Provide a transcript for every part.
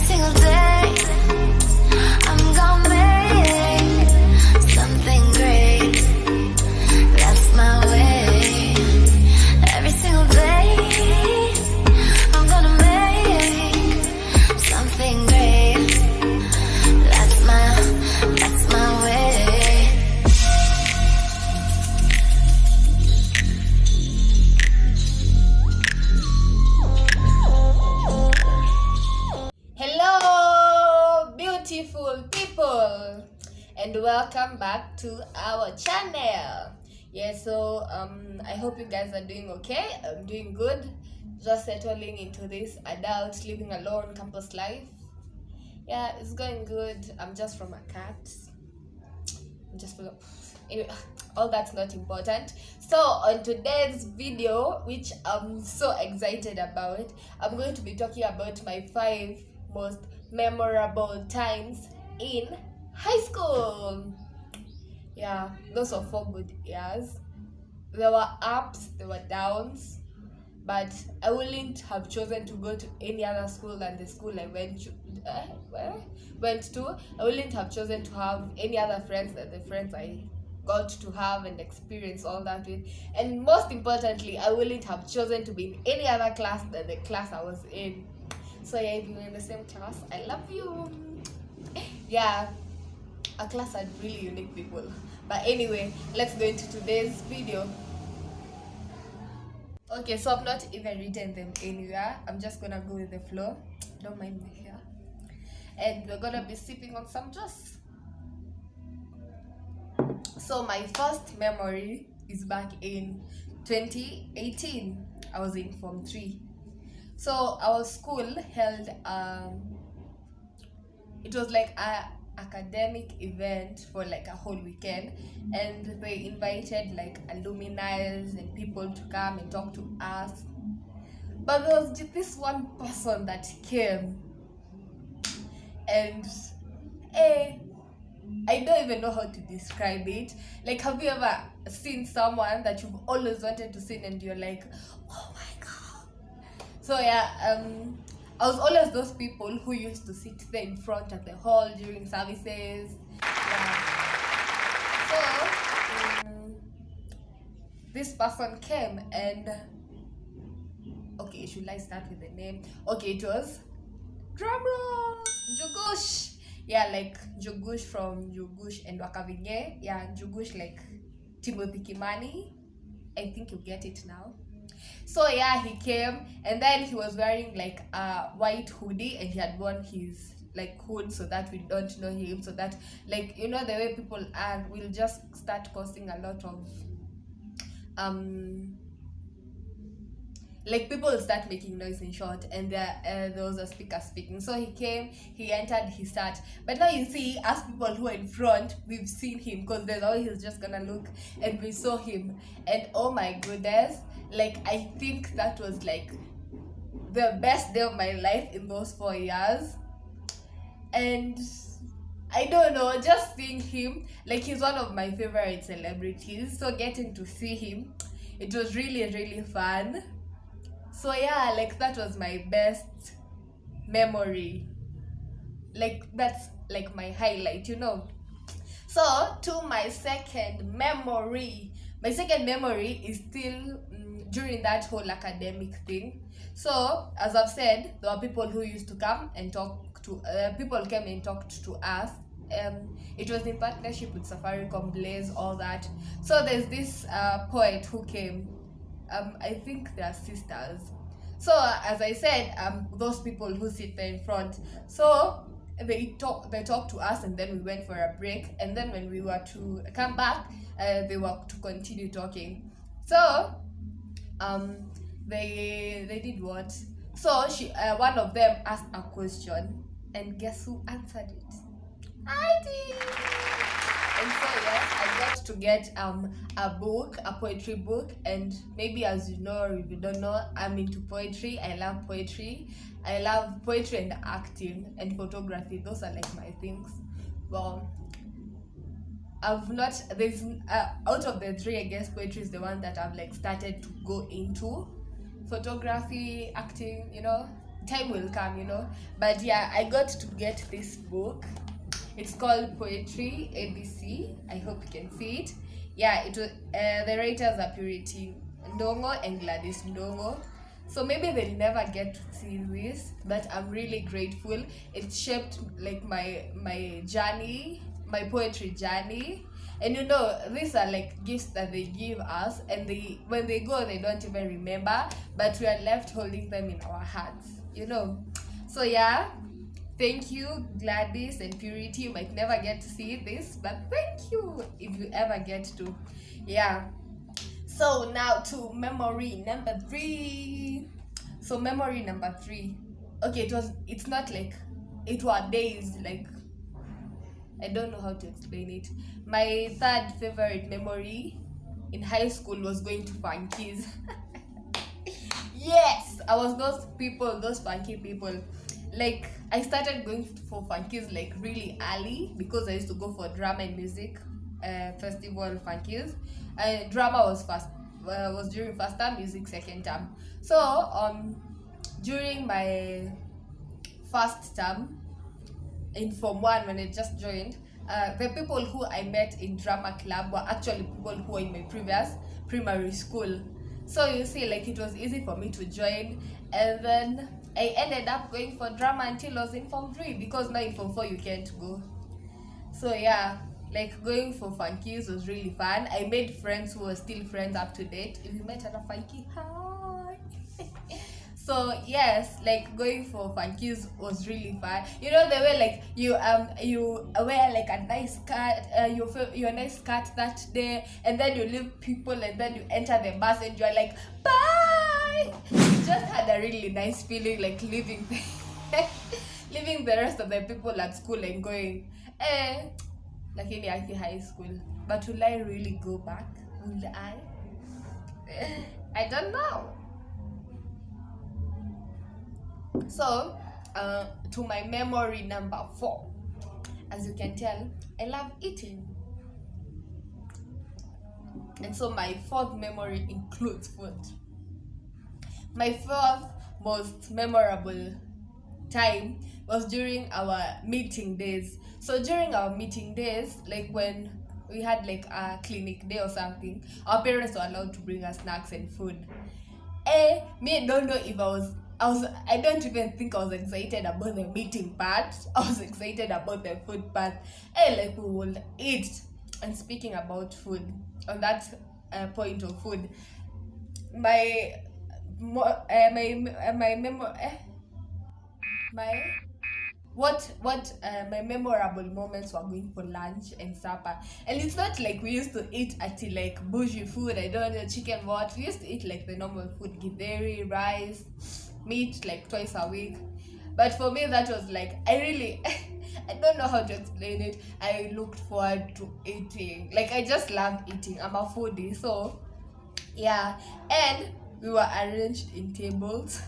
single day, I'm gonna make something great. That's my way. Every single day, I'm gonna make something great. That's my way. Hello, beautiful people, and welcome back to our channel. I hope you guys are doing okay. I'm doing good, just settling into this adult living alone campus life. Yeah, it's going good. I'm just from a cat. Anyway, all that's not important. So on today's video, which I'm so excited about, I'm going to be talking about my 5 most memorable times in high school. Yeah, those are 4 good years. There were ups, there were downs, but I wouldn't have chosen to go to any other school than the school I went to. I wouldn't have chosen to have any other friends than the friends I got to have and experience all that with. And most importantly, I wouldn't have chosen to be in any other class than the class I was in. So yeah, if you're in the same class, I love you. Yeah, our class had really unique people. But anyway, let's go into today's video. Okay, so I've not even written them anywhere. I'm just gonna go with the flow. Don't mind me here. And we're gonna be sipping on some juice. So my first memory is back in 2018. I was in Form 3. So our school held it was like a academic event for like a whole weekend, and they invited like alumni and people to come and talk to us. But there was just this one person that came, and I don't even know how to describe it. Like, have you ever seen someone that you've always wanted to see and you're like, oh my god? So yeah, I was always those people who used to sit there in front of the hall during services. Yeah. So this person came, and okay, should I start with the name? Okay, it was drumroll, Jugush. Yeah, like Jugush from Jugush and Wakavinge. Yeah, Jugush like Timothy Kimani. I think you get it now. So yeah, he came, and then he was wearing like a white hoodie, and he had worn his like hood so that we don't know him, so that, like, you know, the way people are, will just start causing a lot of like people will start making noise, in short, and there was a speaker speaking. So he came, he entered, he sat. But now you see, as people who are in front, we've seen him, because there's always he's just gonna look, and we saw him, and oh my goodness, like I think that was like the best day of my life in those 4 years. And I don't know, just seeing him, like he's one of my favorite celebrities, so getting to see him, it was really, really fun. So yeah, like that was my best memory. Like that's like my highlight, you know. So to my second memory. My second memory is still during that whole academic thing. So as I've said, there were people who used to come and talk to people came and talked to us. It was in partnership with Safaricom, Blaze, all that. So there's this poet who came. I think they are sisters. So as I said, those people who sit there in front. So they talked to us, and then we went for a break. And then when we were to come back, they were to continue talking. So they did what? So one of them asked a question, and guess who answered it? I did. And so yes, I got to get a book, a poetry book, and maybe, as you know, or if you don't know, I'm into poetry. I love poetry. I love poetry and acting and photography. Those are like my things. Well, I've not, there's out of the 3, I guess poetry is the one that I've like started to go into. Photography, acting, you know, time will come, but yeah, I got to get this book. It's called Poetry ABC. I hope you can see it. Yeah, it was the writers are Purity Ndongo and Gladys Ndongo. So maybe they'll never get to see this, but I'm really grateful. It shaped like my journey, my poetry journey. And these are like gifts that they give us, and when they go, they don't even remember, but we are left holding them in our hearts, So yeah, thank you, Gladys and Purity. You might never get to see this, but thank you if you ever get to. Yeah. So now to memory number 3. So memory number 3. Okay, it's not like it were days, like I don't know how to explain it. My third favorite memory in high school was going to Funkies. Yes, I was those funky people. Like I started going for Funkies like really early because I used to go for drama and music festival Funkies. Drama was during first term, music second term. So during my first term in Form 1, when I just joined, the people who I met in drama club were actually people who were in my previous primary school. So you see, like it was easy for me to join, and then I ended up going for drama until I was in Form 3, because now in Form 4 you can't go. So yeah, like going for Funkies was really fun. I made friends who were still friends up to date. If you met at a Funky, hi. So yes, like going for Funkies was really fun. The way like you wear like a nice skirt, your nice skirt that day, and then you leave people, and then you enter the bus and you're like bye. Just had a really nice feeling, like leaving the rest of the people at school and going like in the high school. But will I really go back? Will I don't know. So to my memory number 4, as you can tell, I love eating, and so my 4th memory includes food. My 4th most memorable time was during our meeting days. So during our meeting days, like when we had like a clinic day or something, our parents were allowed to bring us snacks and food. Me, I don't know if I don't even think I was excited about the meeting part. I was excited about the food part. Like we will eat. And speaking about food, on that point of food, my memorable moments were going for lunch and supper. And it's not like we used to eat at like bougie food, I don't know, chicken what. We used to eat like the normal food, githeri, rice, meat like twice a week. But for me that was like, I don't know how to explain it. I looked forward to eating. Like I just love eating. I'm a foodie. So yeah. And we were arranged in tables.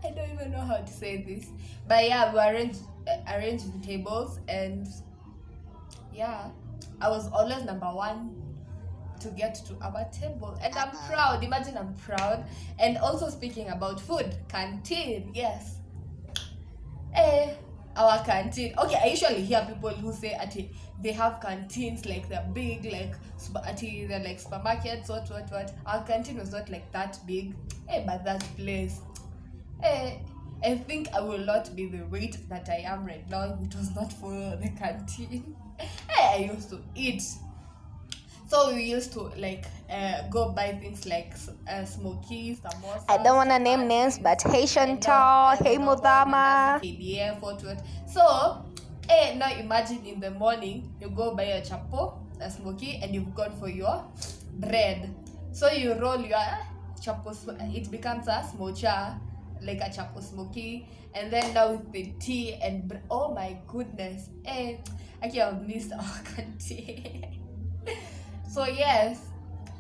I don't even know how to say this. But yeah, we were arranged in tables, and yeah, I was always number 1 to get to our table, and I'm proud. Imagine, I'm proud. And also speaking about food, canteen, yes. Our canteen. Okay, I usually hear people who say they have canteens like they're big, like they're like supermarkets, what. Our canteen was not like that big. But that place, I think I will not be the weight that I am right now if it was not for the canteen. I used to eat. So we used to like go buy things like smoky, samosa. I don't want to name names, but hey Chantal, hey Mudama. KDF, what. So, now imagine in the morning you go buy a chapo, a smoky, and you've gone for your bread. So you roll your chapo, it becomes a smocha, like a chapo smoky, and then now with the tea and oh my goodness, I can't have missed our canteen. So yes,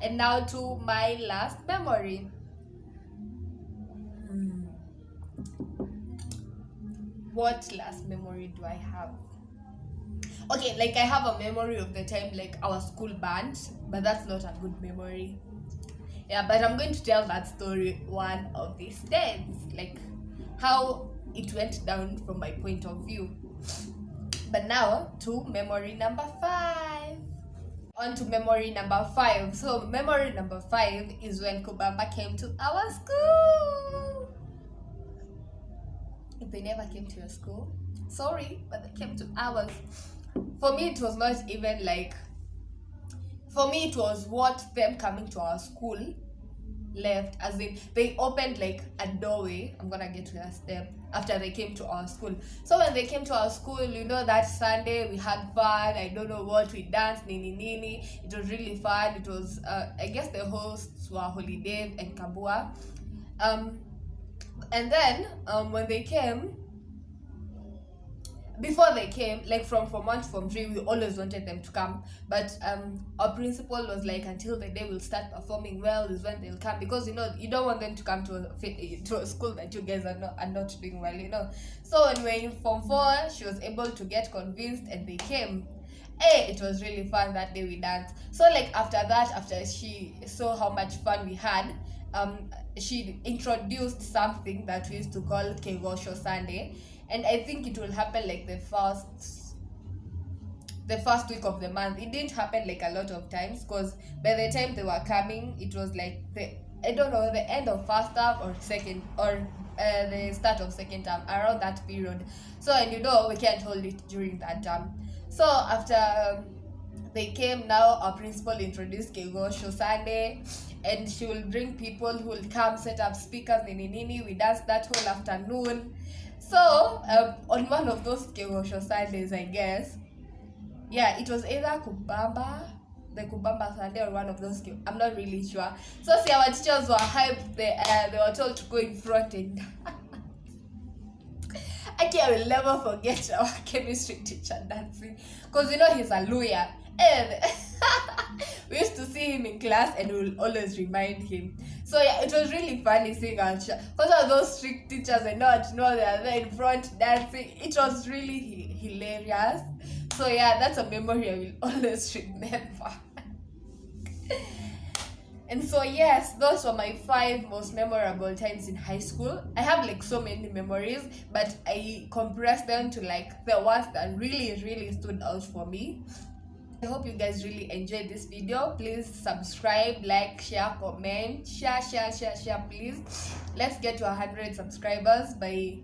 and now to my last memory. What last memory do I have? Okay, like I have a memory of the time like our school band, but that's not a good memory. Yeah, but I'm going to tell that story one of these days. Like how it went down from my point of view. But now to memory number 5. On to memory number 5. So memory number 5 is when Kubamba came to our school. If they never came to your school, sorry, but they came to ours. For me, it was not even like, for me it was what them coming to our school left, as in they opened like a doorway. I'm gonna get to that step after they came to our school. So when they came to our school, you know, that Sunday we had fun. I don't know what, we danced, nini. It was really fun. It was I guess the hosts were Holiday and Kabua. And then when they came, before they came, like from Form 1 to Form 3, we always wanted them to come, but our principal was like, until the day we'll start performing well is when they'll come, because you know, you don't want them to come to a school that you guys are not doing well, you know. So when we were in Form 4, she was able to get convinced and they came. Hey, it was really fun that day. We danced. So like after that, after she saw how much fun we had, she introduced something that we used to call Kegosho Sunday. And I think it will happen like the first week of the month. It didn't happen like a lot of times, because by the time they were coming, it was like the end of first term or second, or the start of second term, around that period. So, and you know, we can't hold it during that term. So after they came, now our principal introduced Kegosho Sunday, and she will bring people who will come, set up speakers, nini. We danced that whole afternoon. So on one of those Kegosho Sundays, I guess, yeah, it was either the Kubamba Sunday, or one of those. I'm not really sure. So see, our teachers were hyped. They were told to go in front and I will never forget our chemistry teacher dancing, because you know he's a lawyer, and we used to see him in class and we will always remind him. So yeah, it was really funny seeing our teacher. Because of those strict teachers, I know they are there in front dancing. It was really hilarious. So yeah, that's a memory I will always remember. And so yes, those were my 5 most memorable times in high school. I have like so many memories, but I compressed them to like the ones that really stood out for me. I hope you guys really enjoyed this video. Please subscribe, like, share, comment, share please. Let's get to 100 subscribers by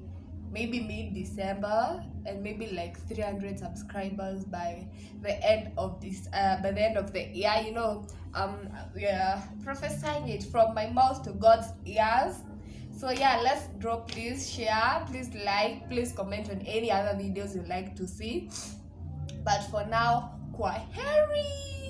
maybe mid-December, and maybe like 300 subscribers by the end of the year. You know, we are prophesying it from my mouth to God's ears. So yeah, let's drop, please share, please like, please comment on any other videos you'd like to see. But for now, Kwaheri!